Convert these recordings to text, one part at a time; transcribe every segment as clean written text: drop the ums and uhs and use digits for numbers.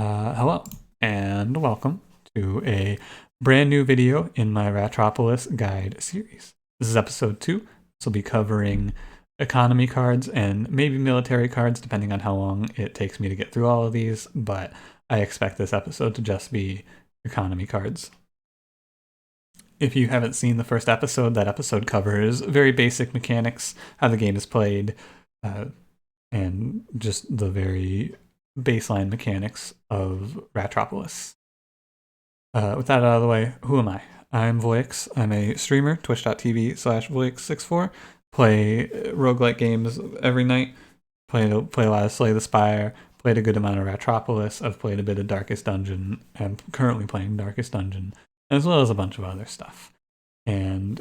Hello and welcome to a brand new video in my Ratropolis guide series. This is episode 2. This will be covering economy cards and maybe military cards depending on how long it takes me to get through all of these, but I expect this episode to just be economy cards. If you haven't seen the first episode, that episode covers very basic mechanics, how the game is played, and just the very baseline mechanics of Ratropolis. With that out of the way, who am I? I'm Voix. I'm a streamer, twitch.tv/Voix64. Play roguelike games every night. Play a lot of Slay the Spire. Played a good amount of Ratropolis. I've played a bit of Darkest Dungeon. I'm currently playing Darkest Dungeon, as well as a bunch of other stuff. And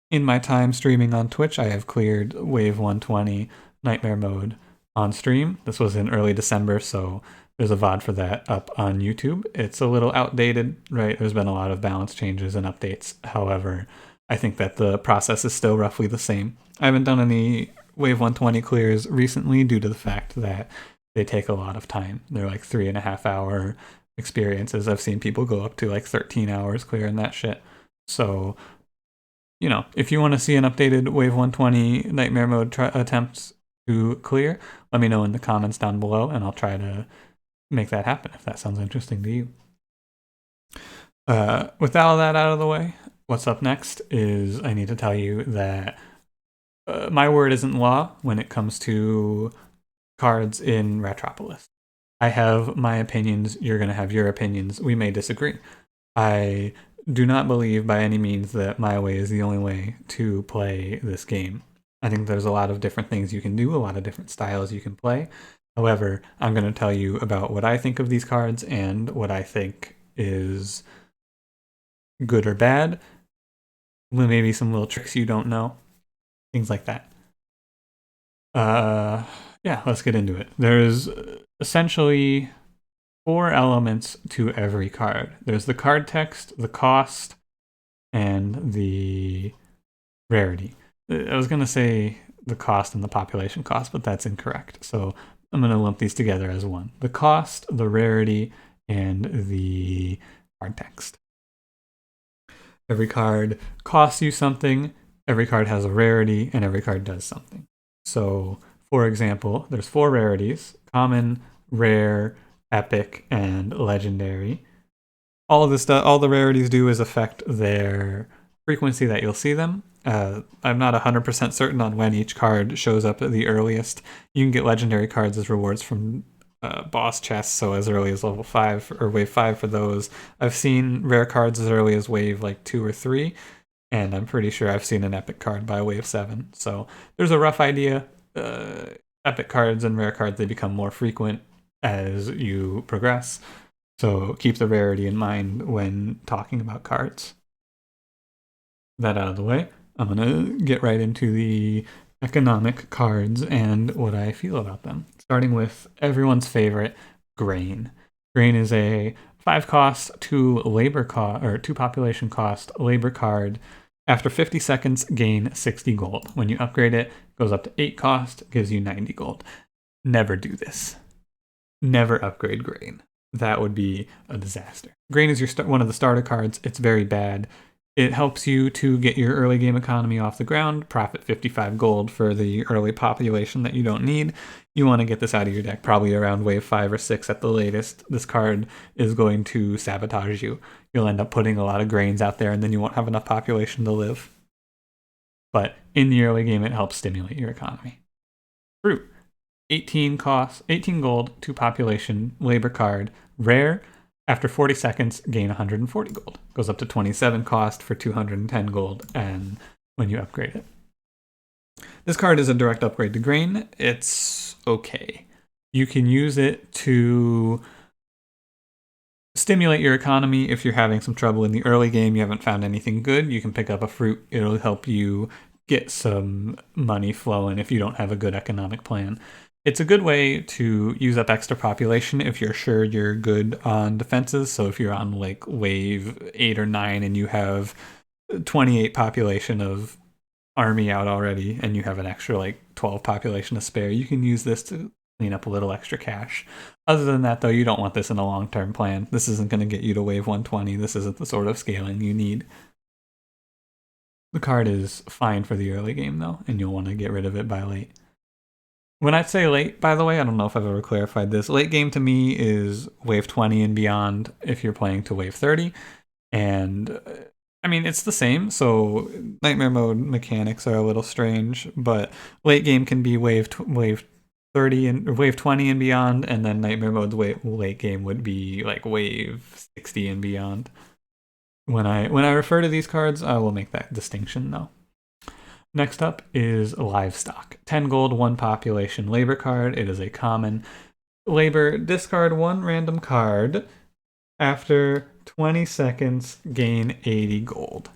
in my time streaming on Twitch, I have cleared Wave 120 Nightmare Mode on stream. This was in early December, so there's a VOD for that up on YouTube. It's a little outdated, right? There's been a lot of balance changes and updates. However, I think that the process is still roughly the same. I haven't done any Wave 120 clears recently due to the fact that they take a lot of time. They're like 3.5 hour experiences. I've seen people go up to like 13 hours clearing that shit. So, you know, if you want to see an updated Wave 120 Nightmare Mode attempts to clear, let me know in the comments down below, and I'll try to make that happen if that sounds interesting to you. With all that out of the way, what's up next is I need to tell you that my word isn't law when it comes to cards in Ratropolis. I have my opinions, you're going to have your opinions. We may disagree. I do not believe by any means that my way is the only way to play this game. I think there's a lot of different things you can do, a lot of different styles you can play. However, I'm going to tell you about what I think of these cards and what I think is good or bad. Maybe some little tricks you don't know. Things like that. Yeah, let's get into it. There's essentially 4 elements to every card. There's the card text, the cost, and the rarity. I was going to say the cost and the population cost, but that's incorrect. So I'm going to lump these together as one. The cost, the rarity, and the card text. Every card costs you something, every card has a rarity, and every card does something. So, for example, there's 4 rarities: common, rare, epic, and legendary. All the rarities do is affect their frequency that you'll see them. I'm not 100% certain on when each card shows up at the earliest. You can get legendary cards as rewards from boss chests, so as early as level 5 or wave 5 for those. I've seen rare cards as early as wave like 2 or 3, and I'm pretty sure I've seen an epic card by wave 7. So there's a rough idea. Epic cards and rare cards, they become more frequent as you progress. So keep the rarity in mind when talking about cards. That out of the way, I'm going to get right into the economic cards and what I feel about them. Starting with everyone's favorite, grain. Grain is a 5 cost, 2 labor cost, or 2 population cost labor card. After 50 seconds, gain 60 gold. When you upgrade it, it goes up to 8 cost, gives you 90 gold. Never do this. Never upgrade grain. That would be a disaster. Grain is one of the starter cards. It's very bad. It helps you to get your early game economy off the ground, profit 55 gold for the early population that you don't need. You want to get this out of your deck probably around wave 5 or 6 at the latest. This card is going to sabotage you. You'll end up putting a lot of grains out there and then you won't have enough population to live. But in the early game, it helps stimulate your economy. Fruit. 18 gold, 2 population, labor card, rare. After 40 seconds, gain 140 gold. Goes up to 27 cost for 210 gold, and when you upgrade it. This card is a direct upgrade to grain. It's okay. You can use it to stimulate your economy if you're having some trouble in the early game. You haven't found anything good. You can pick up a fruit. It'll help you get some money flowing if you don't have a good economic plan. It's a good way to use up extra population if you're sure you're good on defenses. So if you're on like wave 8 or 9 and you have 28 population of army out already and you have an extra like 12 population to spare, you can use this to clean up a little extra cash. Other than that, though, you don't want this in a long-term plan. This isn't going to get you to wave 120. This isn't the sort of scaling you need. The card is fine for the early game, though, and you'll want to get rid of it by late. When I say late, by the way, I don't know if I've ever clarified this. Late game to me is wave 20 and beyond if you're playing to wave 30. And I mean, it's the same, so Nightmare Mode mechanics are a little strange, but late game can be wave 30 and or wave 20 and beyond, and then Nightmare Mode's late game would be like wave 60 and beyond. When I refer to these cards, I will make that distinction though. Next up is Livestock. 10 gold, 1 population labor card. It is a common. Labor, discard 1 random card. After 20 seconds, gain 80 gold.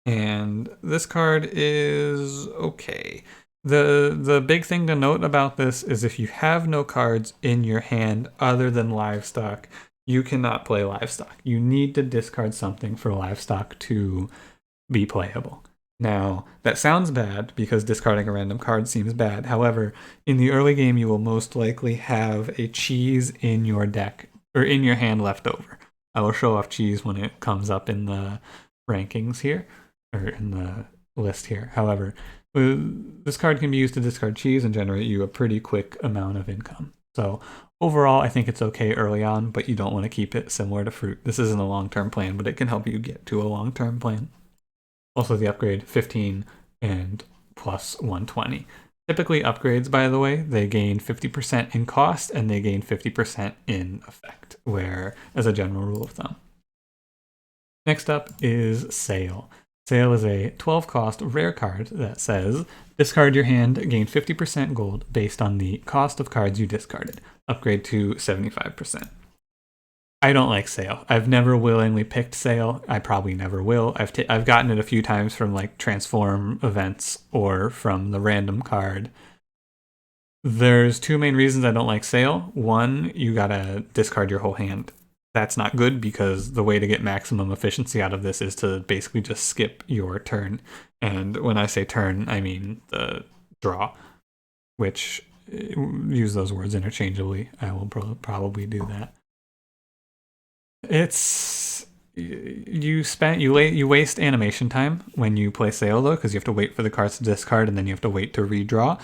And this card is okay. The big thing to note about this is if you have no cards in your hand other than Livestock, you cannot play Livestock. You need to discard something for Livestock to be playable. Now, that sounds bad because discarding a random card seems bad. However, in the early game, you will most likely have a cheese in your deck or in your hand left over. I will show off cheese when it comes up in the rankings here or in the list here. However, this card can be used to discard cheese and generate you a pretty quick amount of income. So overall, I think it's okay early on, but you don't want to keep it similar to fruit. This isn't a long-term plan, but it can help you get to a long-term plan. Also, the upgrade 15 and plus 120. Typically, upgrades, by the way, they gain 50% in cost and they gain 50% in effect, where as a general rule of thumb. Next up is Sale. Sale is a 12 cost rare card that says, discard your hand, gain 50% gold based on the cost of cards you discarded. Upgrade to 75%. I don't like Sale. I've never willingly picked Sale. I probably never will. I've gotten it a few times from like transform events or from the random card. There's 2 main reasons I don't like Sale. One, you gotta discard your whole hand. That's not good because the way to get maximum efficiency out of this is to basically just skip your turn. And when I say turn, I mean the draw, which use those words interchangeably. I will probably do that. It's you waste animation time when you play Sale though, because you have to wait for the cards to discard and then you have to wait to redraw.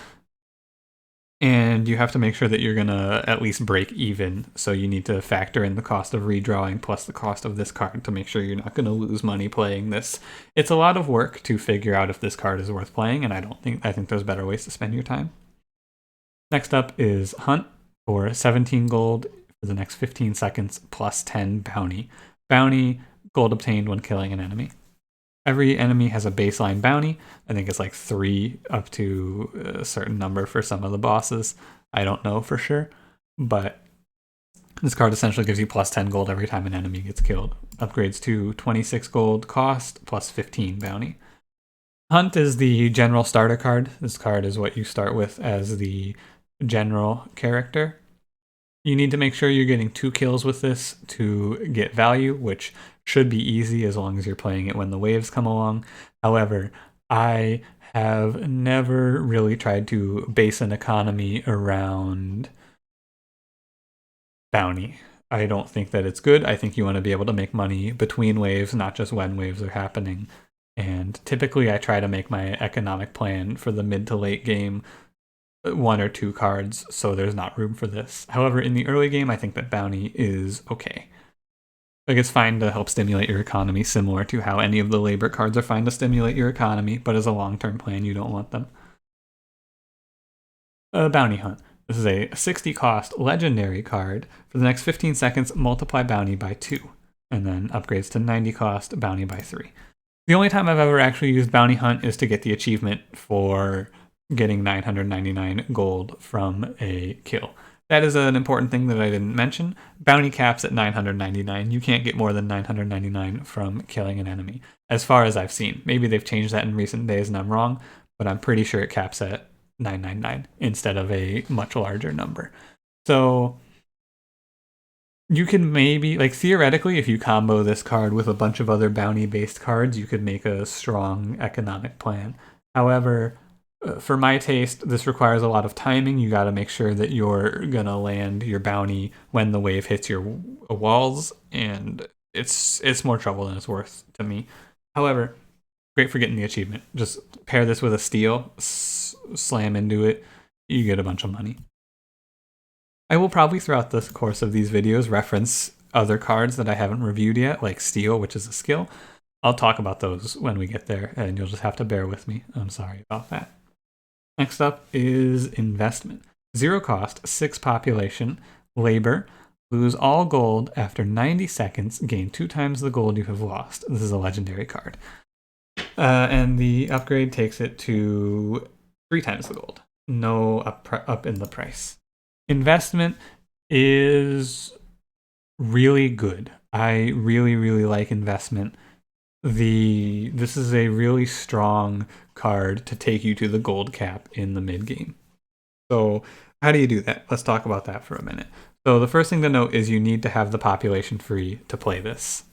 And you have to make sure that you're gonna at least break even, so you need to factor in the cost of redrawing plus the cost of this card to make sure you're not gonna lose money playing this. It's a lot of work to figure out if this card is worth playing, and I think there's better ways to spend your time. Next up is Hunt for 17 gold for the next 15 seconds plus 10 bounty. Bounty, gold obtained when killing an enemy. Every enemy has a baseline bounty. I think it's like 3 up to a certain number for some of the bosses. I don't know for sure, but this card essentially gives you plus 10 gold every time an enemy gets killed. Upgrades to 26 gold cost plus 15 bounty. Hunt is the general starter card. This card is what you start with as the general character. You need to make sure you're getting 2 kills with this to get value, which should be easy as long as you're playing it when the waves come along. However, I have never really tried to base an economy around bounty. I don't think that it's good. I think you want to be able to make money between waves, not just when waves are happening. And typically I try to make my economic plan for the mid to late game 1 or 2 cards, so there's not room for this. However, in the early game, I think that bounty is okay. Like, it's fine to help stimulate your economy, similar to how any of the labor cards are fine to stimulate your economy, but as a long-term plan, you don't want them. Bounty Hunt. This is a 60 cost legendary card. For the next 15 seconds, multiply bounty by 2, and then upgrades to 90 cost bounty by 3. The only time I've ever actually used Bounty Hunt is to get the achievement for getting 999 gold from a kill. That is an important thing that I didn't mention. Bounty caps at 999. You can't get more than 999 from killing an enemy, as far as I've seen. Maybe they've changed that in recent days and I'm wrong, but I'm pretty sure it caps at 999 instead of a much larger number. So you can maybe, like, theoretically, if you combo this card with a bunch of other bounty-based cards, you could make a strong economic plan. However, For my taste, this requires a lot of timing. You got to make sure that you're going to land your bounty when the wave hits your walls, and it's more trouble than it's worth to me. However, great for getting the achievement. Just pair this with a steal, slam into it, you get a bunch of money. I will probably throughout the course of these videos reference other cards that I haven't reviewed yet, like Steel, which is a skill. I'll talk about those when we get there, and you'll just have to bear with me. I'm sorry about that. Next up is investment. 0 cost, 6 population, labor, lose all gold after 90 seconds, gain 2 times the gold you have lost. This is a legendary card. And the upgrade takes it to 3 times the gold. No up in the price. Investment is really good. I really, really like investment. This is a really strong card to take you to the gold cap in the mid game. So how do you do that? Let's talk about that for a minute. So the first thing to note is you need to have the population free to play this.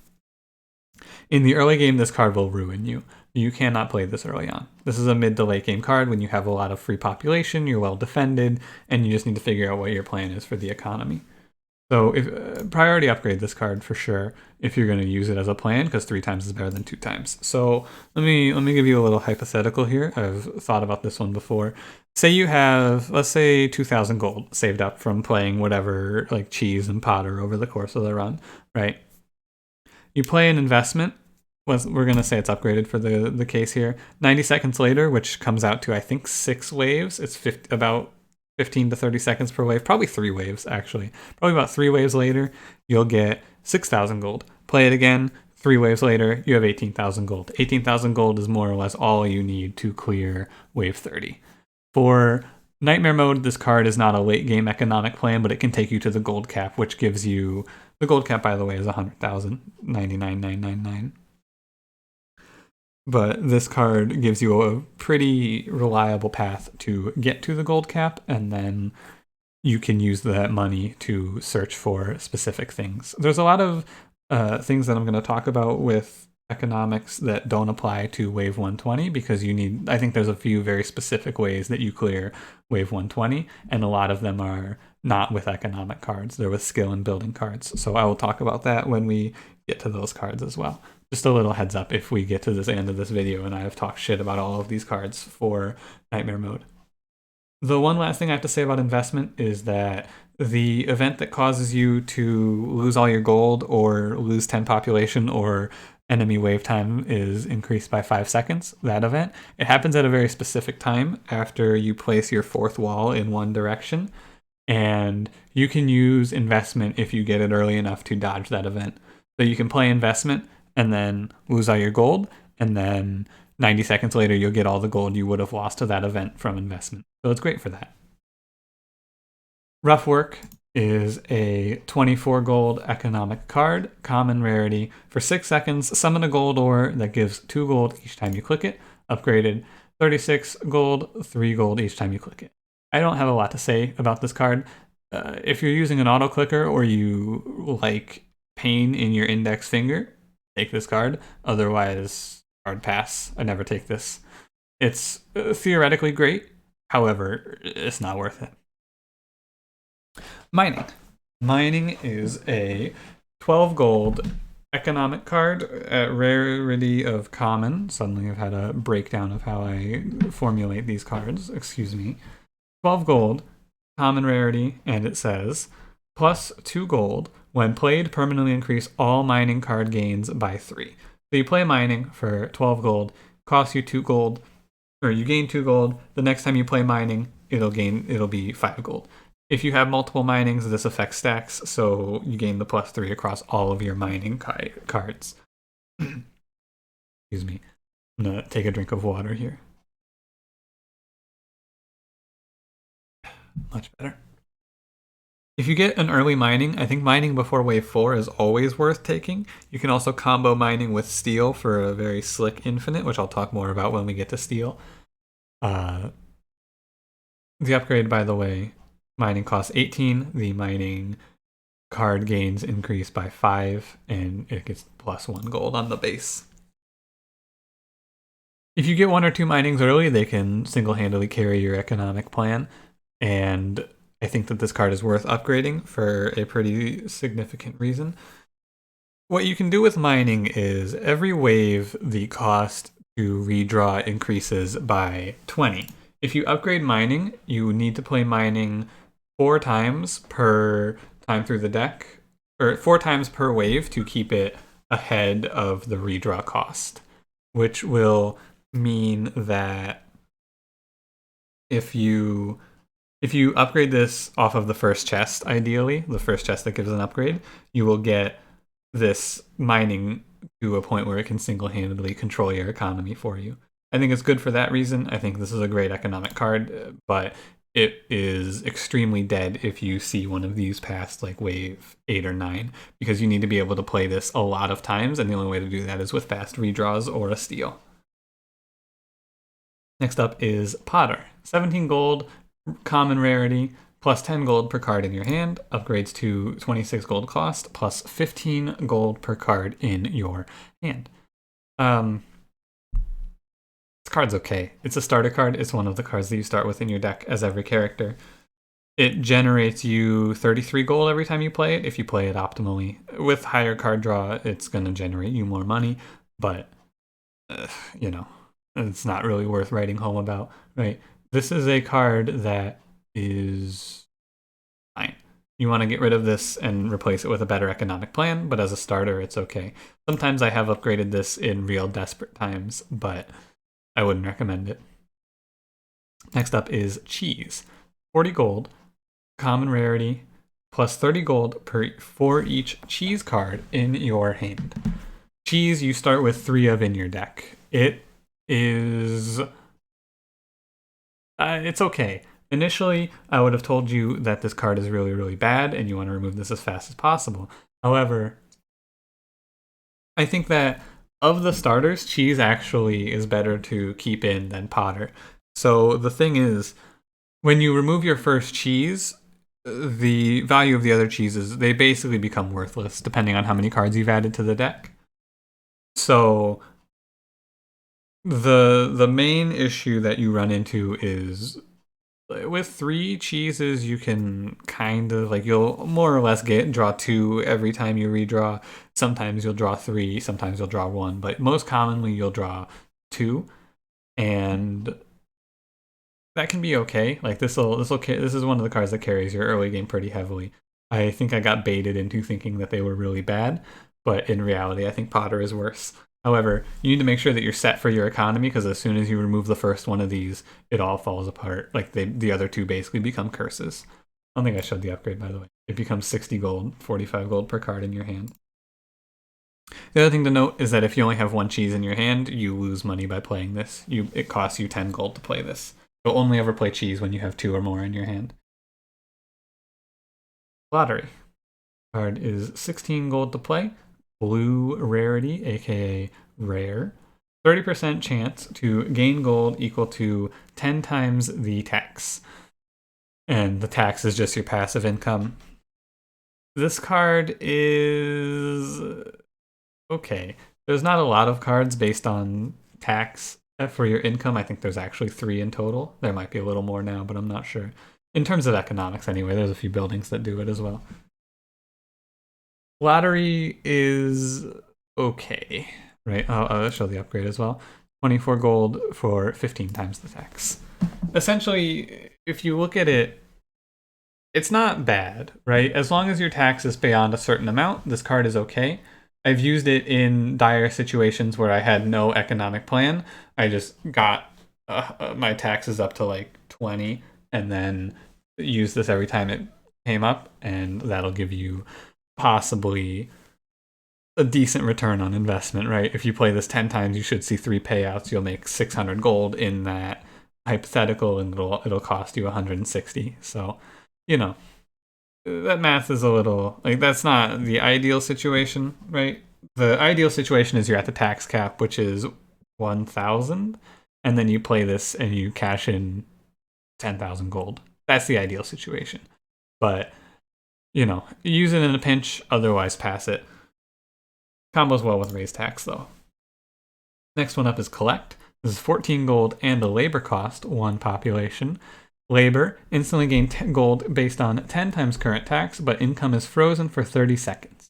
In the early game, this card will ruin you. You cannot play this early on. This is a mid to late game card when you have a lot of free population, you're well defended, and you just need to figure out what your plan is for the economy. So priority upgrade this card for sure if you're going to use it as a plan, because 3 times is better than 2 times. So let me give you a little hypothetical here. I've thought about this one before. Say you have, let's say, 2,000 gold saved up from playing whatever, like cheese and Potter over the course of the run, right? You play an investment. We're going to say it's upgraded for the case here. 90 seconds later, which comes out to, I think, 6 waves. It's about 15 to 30 seconds per wave, probably 3 waves actually. Probably about 3 waves later, you'll get 6,000 gold. Play it again, 3 waves later, you have 18,000 gold. 18,000 gold is more or less all you need to clear wave 30. For Nightmare Mode, this card is not a late game economic plan, but it can take you to the gold cap, which gives you, the gold cap by the way is 100,000, 99,999. But this card gives you a pretty reliable path to get to the gold cap, and then you can use that money to search for specific things. There's a lot of things that I'm going to talk about with economics that don't apply to wave 120, because I think there's a few very specific ways that you clear wave 120, and a lot of them are not with economic cards. They're with skill and building cards. So I will talk about that when we get to those cards as well. Just a little heads up if we get to this end of this video and I have talked shit about all of these cards for Nightmare Mode. The one last thing I have to say about investment is that the event that causes you to lose all your gold or lose 10 population or enemy wave time is increased by 5 seconds, that event, it happens at a very specific time after you place your 4th wall in one direction, and you can use investment if you get it early enough to dodge that event. So you can play investment and then lose all your gold, and then 90 seconds later you'll get all the gold you would have lost to that event from investment. So it's great for that. Rough Work is a 24 gold economic card, common rarity. For 6 seconds, summon a gold ore that gives 2 gold each time you click it. Upgraded, 36 gold, 3 gold each time you click it. I don't have a lot to say about this card. If you're using an auto clicker or you like pain in your index finger, take this card. Otherwise, hard pass. I never take this. It's theoretically great. However, it's not worth it. Mining. Mining is a 12 gold economic card at rarity of common. Suddenly I've had a breakdown of how I formulate these cards. Excuse me. 12 gold, common rarity, and it says, plus 2 gold. When played, permanently increase all mining card gains by 3. So you play mining for 12 gold, costs you 2 gold, or you gain 2 gold. The next time you play mining, it'll be 5 gold. If you have multiple minings, this affects stacks, so you gain the plus 3 across all of your mining cards. Excuse me. I'm gonna take a drink of water here. Much better. If you get an early mining, I think mining before wave 4 is always worth taking. You can also combo mining with steel for a very slick infinite, which I'll talk more about when we get to steel. The upgrade, by the way, mining costs 18. The mining card gains increase by 5, and it gets plus 1 gold on the base. If you get 1 or 2 minings early, they can single-handedly carry your economic plan, and I think that this card is worth upgrading for a pretty significant reason. What you can do with mining is every wave, the cost to redraw increases by 20. If you upgrade mining, you need to play mining 4 times per time through the deck, or 4 times per wave to keep it ahead of the redraw cost, which will mean that if you upgrade this off of the first chest, ideally, the first chest that gives an upgrade, you will get this mining to a point where it can single-handedly control your economy for you. I think it's good for that reason. I think this is a great economic card, but it is extremely dead if you see one of these past like wave 8 or 9, because you need to be able to play this a lot of times, and the only way to do that is with fast redraws or a steal. Next up is Potter. 17 gold, common rarity, plus 10 gold per card in your hand, upgrades to 26 gold cost, plus 15 gold per card in your hand. This card's okay. It's a starter card. It's one of the cards that you start with in your deck as every character. It generates you 33 gold every time you play it, if you play it optimally. With higher card draw, it's going to generate you more money, but, it's not really worth writing home about, right? This is a card that is fine. You want to get rid of this and replace it with a better economic plan, but as a starter, it's okay. Sometimes I have upgraded this in real desperate times, but I wouldn't recommend it. Next up is Cheese. 40 gold, common rarity, plus 30 gold for each cheese card in your hand. Cheese you start with 3 of in your deck. It is... it's okay. Initially, I would have told you that this card is really, really bad and you want to remove this as fast as possible. However, I think that of the starters, Cheese actually is better to keep in than Potter. So the thing is, when you remove your first cheese, the value of the other cheeses, they basically become worthless depending on how many cards you've added to the deck. So the main issue that you run into is with 3 cheeses, you can kind of like, you'll more or less draw 2 every time you redraw. Sometimes you'll draw 3, sometimes you'll draw 1, but most commonly you'll draw 2, and that can be okay. Like this is one of the cards that carries your early game pretty heavily. I think I got baited into thinking that they were really bad, but in reality, I think Potter is worse. However, you need to make sure that you're set for your economy, because as soon as you remove the first one of these, it all falls apart. Like the other 2 basically become curses. I don't think I showed the upgrade, by the way. It becomes 60 gold, 45 gold per card in your hand. The other thing to note is that if you only have 1 cheese in your hand, you lose money by playing this. It costs you 10 gold to play this. You'll only ever play cheese when you have 2 or more in your hand. Lottery. Card is 16 gold to play. Blue rarity, aka rare. 30% chance to gain gold equal to 10 times the tax. And the tax is just your passive income. This card is okay. There's not a lot of cards based on tax for your income. I think there's actually 3 in total. There might be a little more now, but I'm not sure. In terms of economics, anyway, there's a few buildings that do it as well. Lottery is okay, right? I'll show the upgrade as well. 24 gold for 15 times the tax. Essentially, if you look at it, it's not bad, right? As long as your tax is beyond a certain amount, this card is okay. I've used it in dire situations where I had no economic plan. I just got my taxes up to like 20 and then use this every time it came up, and that'll give you possibly a decent return on investment, right? If you play this 10 times, you should see 3 payouts. You'll make 600 gold in that hypothetical, and it'll cost you 160. So, that math is a little, like, that's not the ideal situation, right? The ideal situation is you're at the tax cap, which is 1,000, and then you play this and you cash in 10,000 gold. That's the ideal situation. But use it in a pinch, otherwise pass it. Combos well with raise tax, though. Next one up is Collect. This is 14 gold and a labor cost, 1 population. Labor, instantly gain 10 gold based on 10 times current tax, but income is frozen for 30 seconds.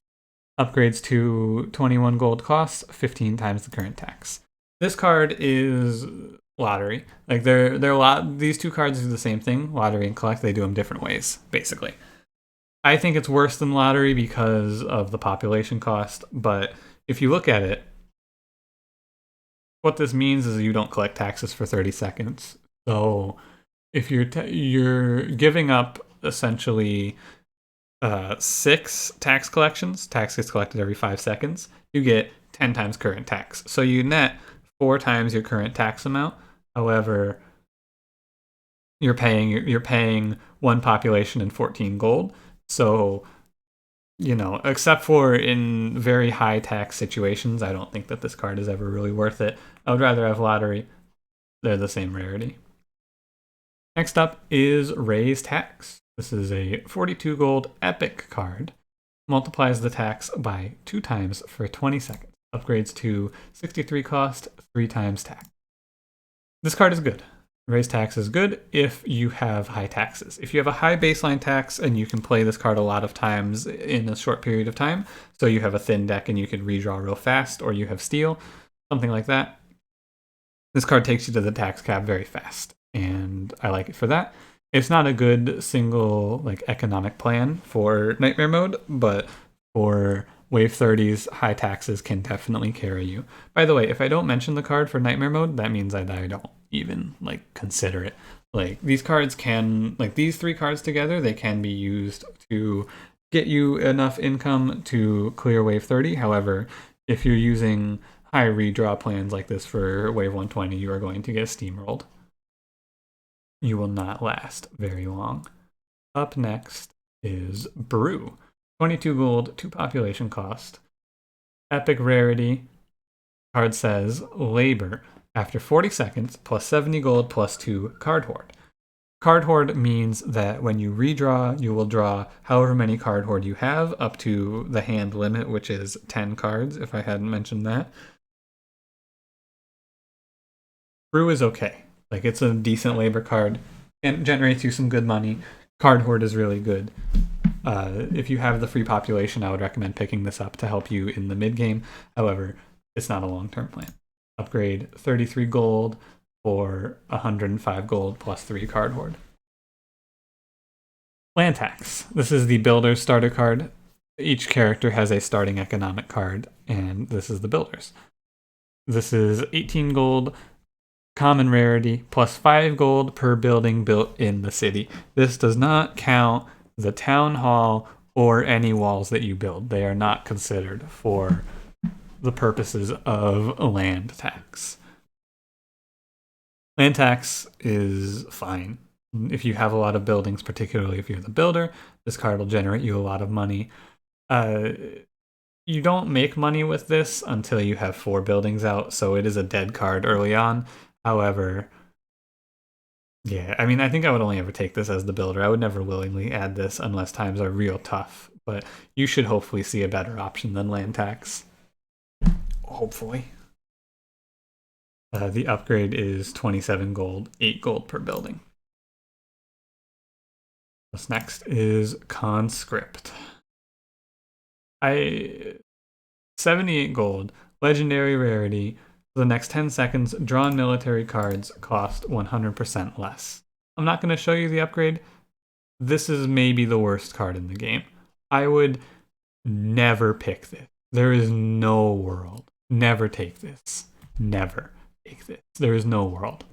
Upgrades to 21 gold costs, 15 times the current tax. This card is lottery. Like these two cards do the same thing, lottery and collect. They do them different ways, basically. I think it's worse than lottery because of the population cost, but if you look at it, what this means is you don't collect taxes for 30 seconds. So if you're giving up essentially 6 tax collections, tax gets collected every 5 seconds, you get 10 times current tax. So you net 4 times your current tax amount. However, you're paying 1 population and 14 gold. So, except for in very high tax situations, I don't think that this card is ever really worth it. I would rather have lottery. They're the same rarity. Next up is Raise Tax. This is a 42 gold epic card. Multiplies the tax by 2 times for 20 seconds. Upgrades to 63 cost, 3 times tax. This card is good. Raise Tax is good if you have high taxes. If you have a high baseline tax and you can play this card a lot of times in a short period of time, so you have a thin deck and you can redraw real fast, or you have steal, something like that, this card takes you to the tax cap very fast, and I like it for that. It's not a good single economic plan for Nightmare mode, but for Wave 30s, high taxes can definitely carry you. By the way, if I don't mention the card for Nightmare mode, that means I don't even consider it. These cards can, these 3 cards together, they can be used to get you enough income to clear Wave 30. However, if you're using high redraw plans like this for Wave 120, you are going to get steamrolled. You will not last very long. Up next is Peru. 22 gold, 2 population cost. Epic rarity. Card says labor. After 40 seconds, plus 70 gold, plus 2 card hoard. Card hoard means that when you redraw, you will draw however many card hoard you have up to the hand limit, which is 10 cards, if I hadn't mentioned that. Brew is okay. It's a decent labor card. It generates you some good money. Card hoard is really good. If you have the free population, I would recommend picking this up to help you in the mid game. However, it's not a long-term plan. Upgrade 33 gold for 105 gold plus 3 card hoard. Land tax. This is the builder's starter card. Each character has a starting economic card, and this is the builder's. This is 18 gold, common rarity, plus 5 gold per building built in the city. This does not count the town hall or any walls that you build. They are not considered for the purposes of land tax. Land tax is fine. If you have a lot of buildings, particularly if you're the builder, this card will generate you a lot of money. You don't make money with this until you have 4 buildings out, so it is a dead card early on. However, yeah, I think I would only ever take this as the builder. I would never willingly add this unless times are real tough, but you should hopefully see a better option than land tax. Hopefully. The upgrade is 27 gold, 8 gold per building. What's next is Conscript. 78 gold, legendary rarity. For the next 10 seconds, drawn military cards cost 100% less. I'm not going to show you the upgrade. This is maybe the worst card in the game. I would never pick this. There is no world. Never take this. Never take this. There is no world.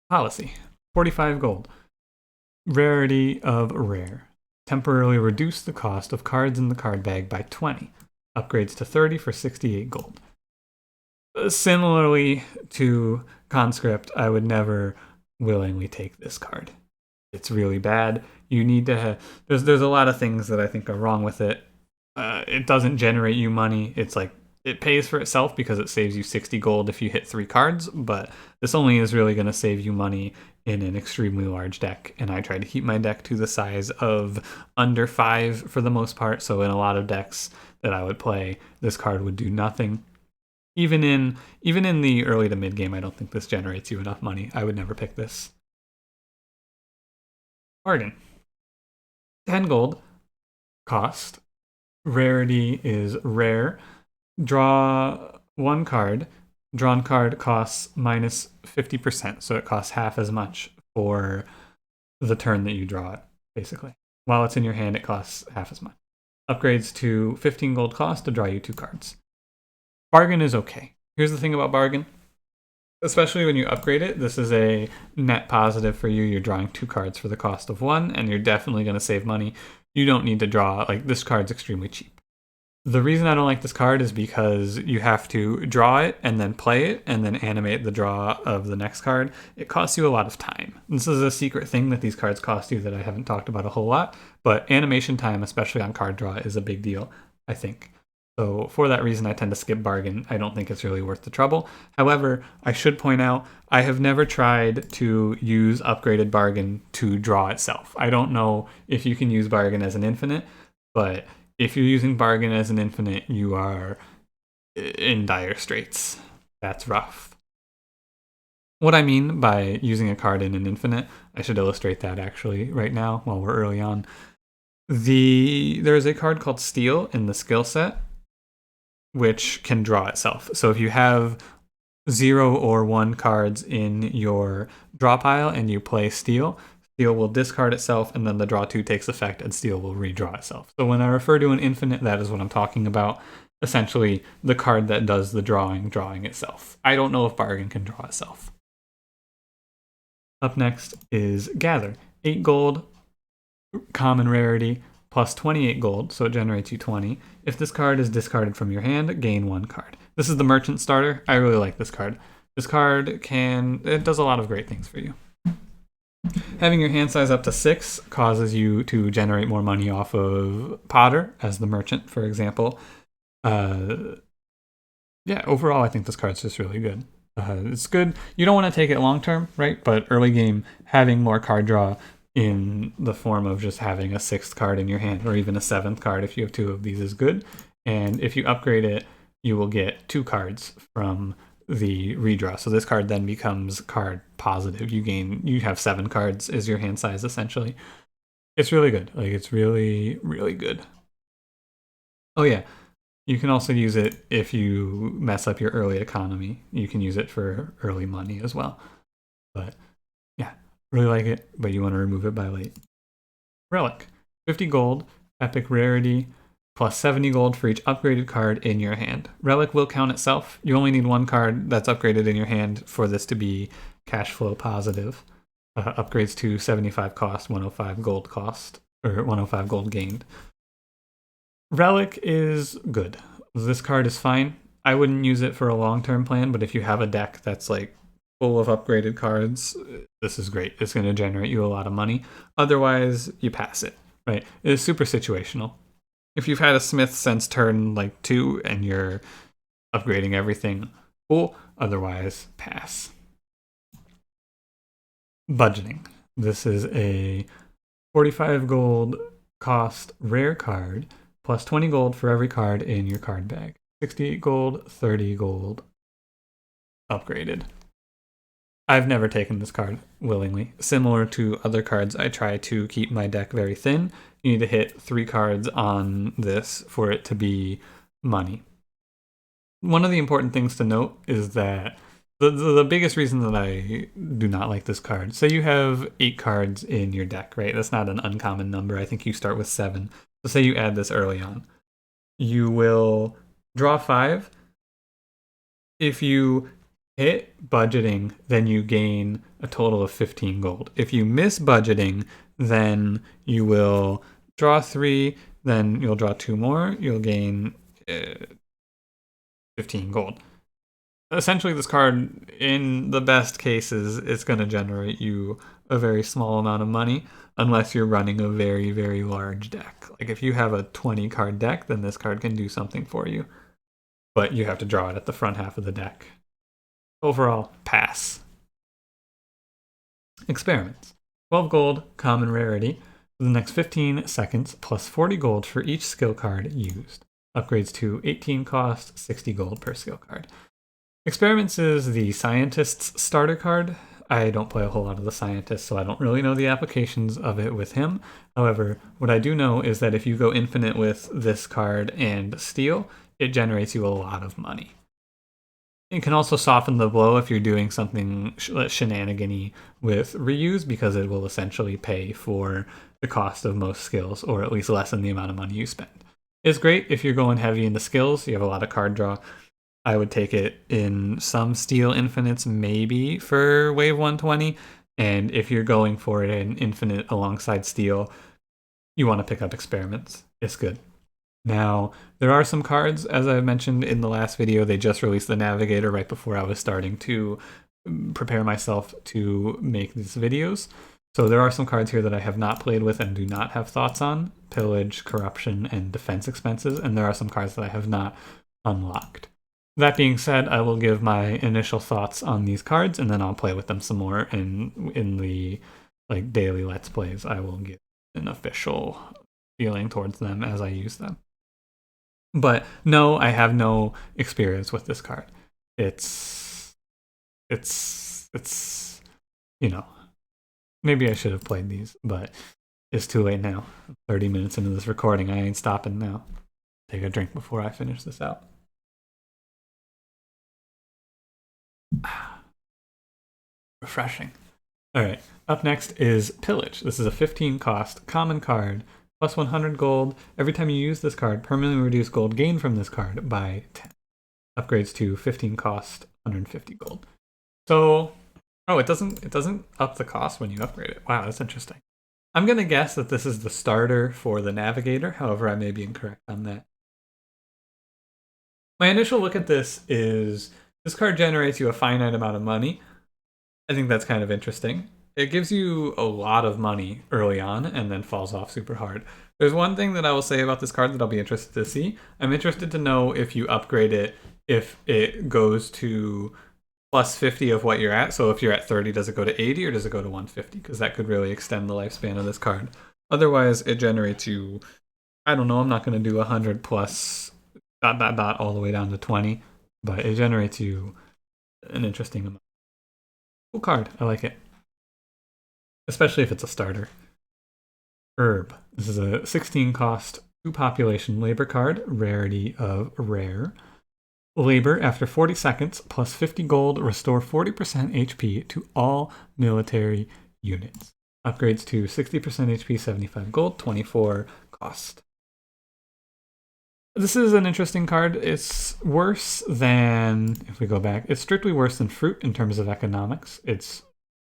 Policy. 45 gold. Rarity of rare. Temporarily reduce the cost of cards in the card bag by 20. Upgrades to 30 for 68 gold. Similarly to Conscript, I would never willingly take this card. It's really bad. You need to have... There's a lot of things that I think are wrong with it. It doesn't generate you money. It's it pays for itself because it saves you 60 gold if you hit 3 cards, but this only is really going to save you money in an extremely large deck, and I try to keep my deck to the size of under 5 for the most part, so in a lot of decks that I would play, this card would do nothing. Even in the early to mid game, I don't think this generates you enough money. I would never pick this. Bargain. 10 gold. Cost. Rarity is rare. Draw 1 card. Drawn card costs minus 50%, so it costs half as much for the turn that you draw it, basically. While it's in your hand, it costs half as much. Upgrades to 15 gold cost to draw you 2 cards. Bargain is okay. Here's the thing about Bargain. Especially when you upgrade it, this is a net positive for you. You're drawing 2 cards for the cost of 1, and you're definitely going to save money. You don't need to draw, like, this card's extremely cheap. The reason I don't like this card is because you have to draw it and then play it and then animate the draw of the next card. It costs you a lot of time. This is a secret thing that these cards cost you that I haven't talked about a whole lot, but animation time, especially on card draw, is a big deal, I think. So for that reason, I tend to skip Bargain. I don't think it's really worth the trouble. However, I should point out, I have never tried to use upgraded Bargain to draw itself. I don't know if you can use Bargain as an infinite, but if you're using Bargain as an infinite, you are in dire straits. That's rough. What I mean by using a card in an infinite, I should illustrate that actually right now while we're early on. There is a card called Steel in the skill set, which can draw itself. So if you have 0 or 1 cards in your draw pile and you play Steel, Steel will discard itself, and then the draw 2 takes effect, and Steel will redraw itself. So when I refer to an infinite, that is what I'm talking about. Essentially, the card that does the drawing itself. I don't know if Bargain can draw itself. Up next is Gather. 8 gold, common rarity, plus 28 gold, so it generates you 20. If this card is discarded from your hand, gain 1 card. This is the merchant starter. I really like this card. This card it does a lot of great things for you. Having your hand size up to 6 causes you to generate more money off of Potter as the merchant, for example. Yeah, overall, I think this card's just really good. It's good. You don't want to take it long term, right? But early game, having more card draw in the form of just having a 6th card in your hand, or even a 7th card if you have 2 of these, is good. And if you upgrade it, you will get 2 cards from the redraw. So this card then becomes card positive. You have 7 cards as your hand size, essentially. It's really good. Like, it's really, really good. Oh yeah, you can also use it if you mess up your early economy. You can use it for early money as well. But yeah, really like it, but you want to remove it by late. Relic. 50 gold, epic rarity, plus 70 gold for each upgraded card in your hand. Relic will count itself. You only need 1 card that's upgraded in your hand for this to be cash flow positive. Upgrades to 75 cost, 105 gold cost, or 105 gold gained. Relic is good. This card is fine. I wouldn't use it for a long-term plan, but if you have a deck that's like full of upgraded cards, this is great. It's going to generate you a lot of money. Otherwise, you pass it, right? It is super situational. If you've had a Smith since turn 2 and you're upgrading everything, cool. Otherwise, pass. Budgeting. This is a 45 gold cost rare card, plus 20 gold for every card in your card bag. 68 gold, 30 gold, upgraded. I've never taken this card willingly. Similar to other cards, I try to keep my deck very thin. You need to hit 3 cards on this for it to be money. One of the important things to note is that the biggest reason that I do not like this card, say you have 8 cards in your deck, right? That's not an uncommon number. I think you start with 7. So say you add this early on. You will draw 5. If you hit budgeting, then you gain a total of 15 gold. If you miss budgeting, then you will draw 3, then you'll draw 2 more, you'll gain 15 gold. Essentially, this card, in the best cases, it's going to generate you a very small amount of money, unless you're running a very, very large deck. Like if you have a 20 card deck, then this card can do something for you. But you have to draw it at the front half of the deck. Overall, pass. Experiments. 12 gold, common rarity, for the next 15 seconds, plus 40 gold for each skill card used. Upgrades to 18 cost, 60 gold per skill card. Experiments is the Scientist's starter card. I don't play a whole lot of the Scientist, so I don't really know the applications of it with him. However, what I do know is that if you go infinite with this card and Steel, it generates you a lot of money. It can also soften the blow if you're doing something shenanigan-y with reuse, because it will essentially pay for the cost of most skills, or at least lessen the amount of money you spend. It's great if you're going heavy into skills, you have a lot of card draw. I would take it in some Steel infinites, maybe for wave 120, and if you're going for it in infinite alongside Steel, you want to pick up Experiments. It's good. Now, there are some cards, as I mentioned in the last video, they just released the Navigator right before I was starting to prepare myself to make these videos. So there are some cards here that I have not played with and do not have thoughts on. Pillage, Corruption, and Defense Expenses, and there are some cards that I have not unlocked. That being said, I will give my initial thoughts on these cards, and then I'll play with them some more, and in the daily Let's Plays, I will give an official feeling towards them as I use them. But no, I have no experience with this card. It's you know, maybe I should have played these, but it's too late now. 30 minutes into this recording, I ain't stopping now. Take a drink before I finish this out. Refreshing. All right, up next is Pillage. This is a 15 cost common card, plus 100 gold. Every time you use this card, permanently reduce gold gained from this card by 10. Upgrades to 15 cost, 150 gold. So, oh, it doesn't up the cost when you upgrade it. Wow, that's interesting. I'm gonna guess that this is the starter for the Navigator. However, I may be incorrect on that. My initial look at this is this card generates you a finite amount of money. I think that's kind of interesting. It gives you a lot of money early on and then falls off super hard. There's one thing that I will say about this card that I'll be interested to see. I'm interested to know if you upgrade it, if it goes to plus 50 of what you're at. So if you're at 30, does it go to 80 or does it go to 150? Because that could really extend the lifespan of this card. Otherwise, it generates you, I don't know, I'm not going to do 100 plus ... all the way down to 20, but it generates you an interesting amount. Cool card. I like it. Especially if it's a starter. Herb. This is a 16 cost, 2 population labor card, rarity of rare. Labor, after 40 seconds, plus 50 gold, restore 40% HP to all military units. Upgrades to 60% HP, 75 gold, 24 cost. This is an interesting card. It's worse than, if we go back, it's strictly worse than Fruit in terms of economics. It's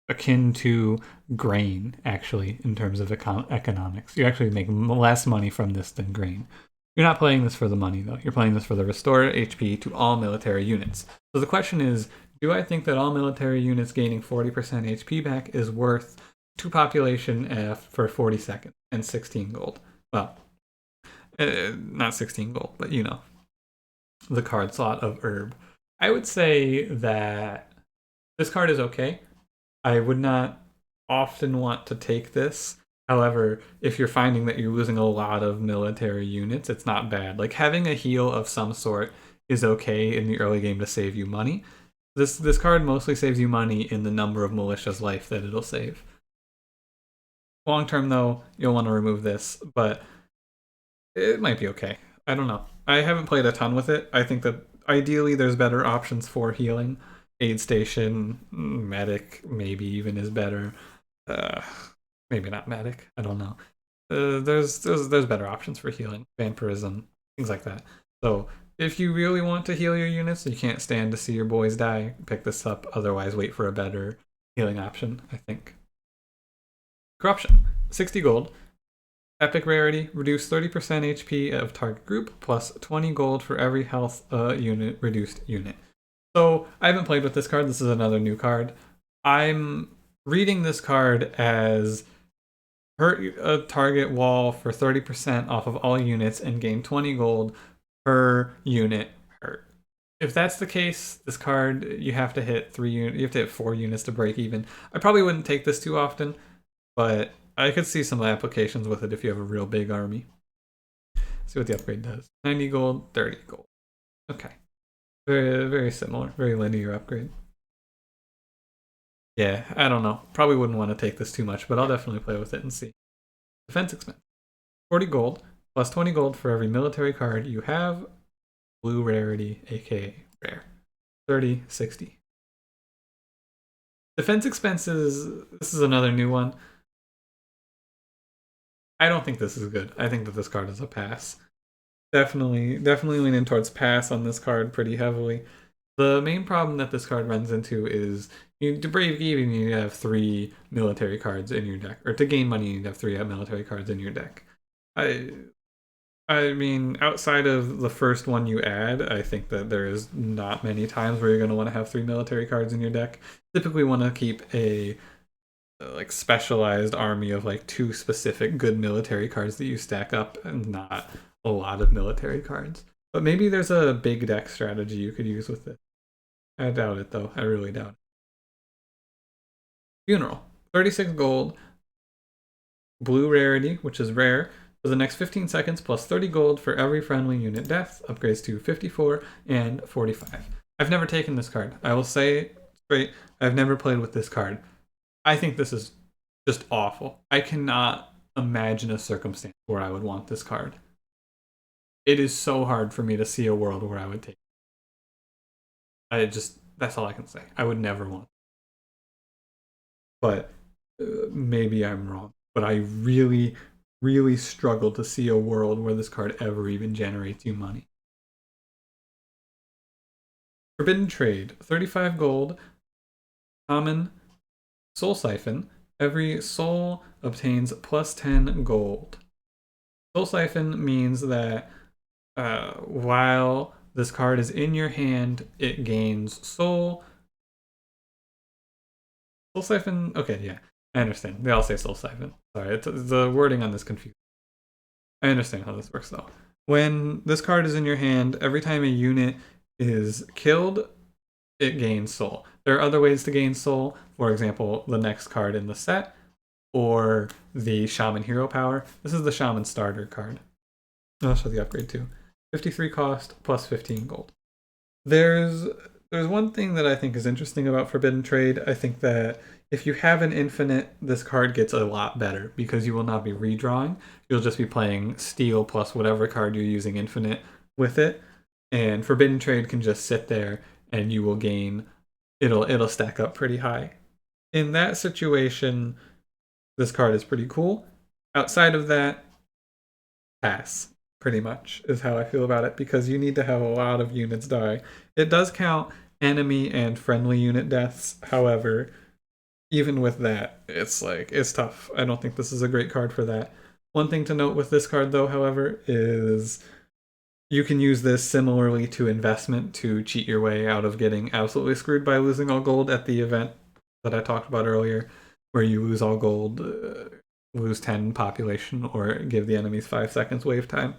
akin to grain, actually, in terms of economics. You actually make less money from this than grain. You're not playing this for the money, though. You're playing this for the restored HP to all military units. So the question is, do I think that all military units gaining 40% HP back is worth 2 population for 40 seconds and 16 gold? Well, not 16 gold, but you know, the card slot of Herb. I would say that this card is okay. I would not often want to take this. However, if you're finding that you're losing a lot of military units, it's not bad. Like, having a heal of some sort is okay in the early game to save you money. This card mostly saves you money in the number of militia's life that it'll save. Long term, though, you'll want to remove this, but it might be okay. I don't know. I haven't played a ton with it. I think that ideally there's better options for healing. Aid Station, Medic maybe even is better. Maybe not Medic. I don't know. There's better options for healing. Vampirism, things like that. So if you really want to heal your units, you can't stand to see your boys die, pick this up. Otherwise, wait for a better healing option, I think. Corruption, 60 gold. Epic rarity, reduce 30% HP of target group, plus 20 gold for every health unit reduced unit. So I haven't played with this card. This is another new card. I'm reading this card as hurt a target wall for 30% off of all units and gain 20 gold per unit hurt. If that's the case, this card, you have to hit 4 units to break even. I probably wouldn't take this too often, but I could see some applications with it if you have a real big army. See what the upgrade does. 90 gold, 30 gold. Okay. Very, very similar. Very linear upgrade. Yeah, I don't know. Probably wouldn't want to take this too much, but I'll definitely play with it and see. Defense expense. 40 gold, plus 20 gold for every military card you have. Blue rarity, aka rare. 30, 60. Defense expenses, this is another new one. I don't think this is good. I think that this card is a pass. Definitely leaning towards pass on this card pretty heavily. The main problem that this card runs into is to break even, you need to have 3 military cards in your deck. Or to gain money, you need to have 3 military cards in your deck. I mean, outside of the first one you add, I think that there is not many times where you're going to want to have 3 military cards in your deck. Typically want to keep a like specialized army of like 2 specific good military cards that you stack up and not a lot of military cards. But maybe there's a big deck strategy you could use with this. I doubt it though. I really doubt it. Funeral. 36 gold. Blue rarity, which is rare. For the next 15 seconds, plus 30 gold for every friendly unit death. Upgrades to 54 and 45. I've never taken this card. I will say straight, I've never played with this card. I think this is just awful. I cannot imagine a circumstance where I would want this card. It is so hard for me to see a world where I would take it. That's all I can say. I would never want it. But maybe I'm wrong. But I really, really struggle to see a world where this card ever even generates you money. Forbidden Trade. 35 gold. Common. Soul Siphon. Every soul obtains plus 10 gold. Soul Siphon means that while this card is in your hand, it gains soul. Soul Siphon? Okay, yeah. I understand. They all say Soul Siphon. Sorry, the wording on this confused. I understand how this works though. When this card is in your hand, every time a unit is killed, it gains soul. There are other ways to gain soul. For example, the next card in the set, or the Shaman Hero Power. This is the Shaman Starter card. I'll show the upgrade too. 53 cost, plus 15 gold. There's one thing that I think is interesting about Forbidden Trade. I think that if you have an infinite, this card gets a lot better because you will not be redrawing. You'll just be playing steel plus whatever card you're using infinite with it. And Forbidden Trade can just sit there and you will gain, it'll stack up pretty high. In that situation, this card is pretty cool. Outside of that, pass, pretty much, is how I feel about it, because you need to have a lot of units die. It does count enemy and friendly unit deaths, however, even with that, it's tough. I don't think this is a great card for that. One thing to note with this card, though, however, is you can use this similarly to investment to cheat your way out of getting absolutely screwed by losing all gold at the event that I talked about earlier, where you lose all gold, lose 10 population, or give the enemies 5 seconds wave time.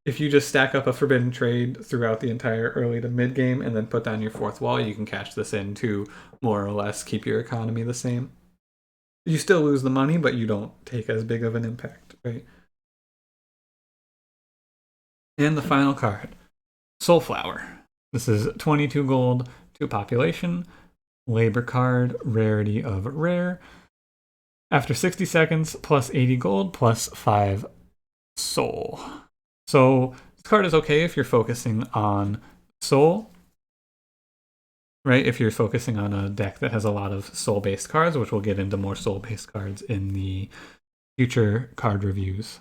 If you just stack up a Forbidden Trade throughout the entire early to mid game and then put down your 4th wall, you can cash this in to more or less keep your economy the same. You still lose the money, but you don't take as big of an impact, right? And the final card, Soulflower. This is 22 gold, 2 population, labor card, rarity of rare. After 60 seconds, plus 80 gold, plus 5 soul. So this card is okay if you're focusing on soul, right? If you're focusing on a deck that has a lot of soul-based cards, which we'll get into more soul-based cards in the future card reviews.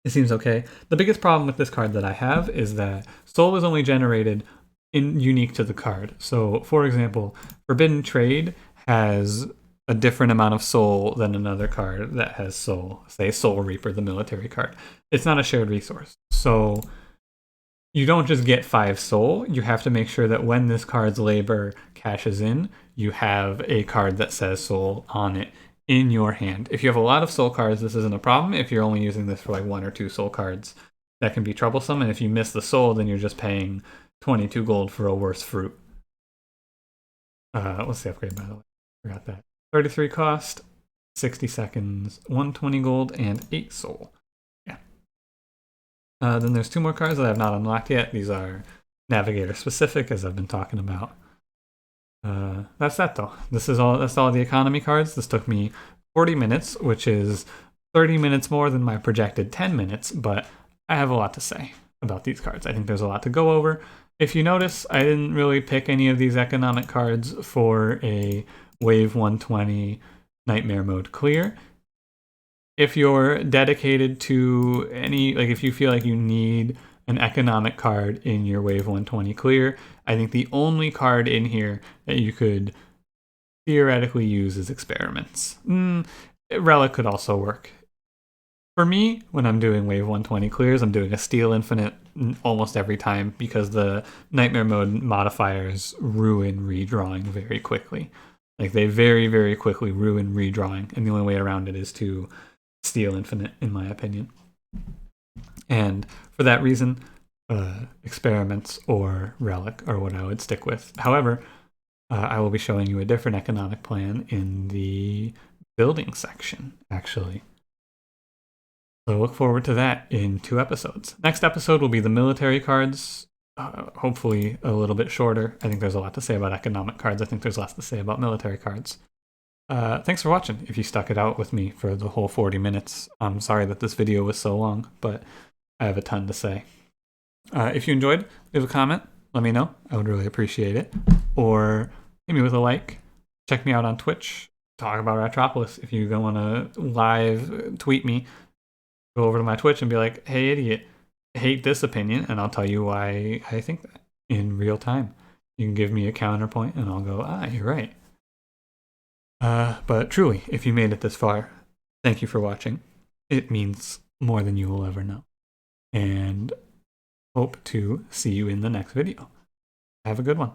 It seems okay. The biggest problem with this card that I have is that soul is only generated unique to the card. So, for example, Forbidden Trade has a different amount of soul than another card that has soul, say Soul Reaper, the military card. It's not a shared resource. So you don't just get 5 soul, you have to make sure that when this card's labor cashes in, you have a card that says soul on it in your hand. If you have a lot of soul cards, this isn't a problem. If you're only using this for like 1 or 2 soul cards, that can be troublesome. And if you miss the soul, then you're just paying 22 gold for a worse fruit. What's the upgrade, by the way? Forgot that. 33 cost, 60 seconds, 120 gold, and 8 soul. Yeah. Then there's 2 more cards that I have not unlocked yet. These are navigator specific, as I've been talking about. That's that though. That's all the economy cards. This took me 40 minutes, which is 30 minutes more than my projected 10 minutes, but I have a lot to say about these cards. I think there's a lot to go over. If you notice, I didn't really pick any of these economic cards for a Wave 120 Nightmare Mode clear. If you're dedicated to any, like if you feel like you need an economic card in your Wave 120 clear, I think the only card in here that you could theoretically use is Experiments. Relic could also work. For me, when I'm doing Wave 120 clears, I'm doing a Steel Infinite almost every time because the Nightmare Mode modifiers ruin redrawing very quickly. Like they very, very quickly ruin redrawing, and the only way around it is to Steel Infinite, in my opinion. And for that reason, Experiments or Relic are what I would stick with. However, I will be showing you a different economic plan in the building section, actually. So look forward to that in 2 episodes. Next episode will be the military cards, hopefully a little bit shorter. I think there's a lot to say about economic cards. I think there's less to say about military cards. Thanks for watching. If you stuck it out with me for the whole 40 minutes, I'm sorry that this video was so long, but I have a ton to say. If you enjoyed, leave a comment. Let me know. I would really appreciate it. Or hit me with a like. Check me out on Twitch. Talk about Ratropolis. If you don't want to live tweet me, go over to my Twitch and be like, hey, idiot, hate this opinion, and I'll tell you why I think that in real time. You can give me a counterpoint, and I'll go, you're right. But truly, if you made it this far, thank you for watching. It means more than you will ever know. And hope to see you in the next video. Have a good one.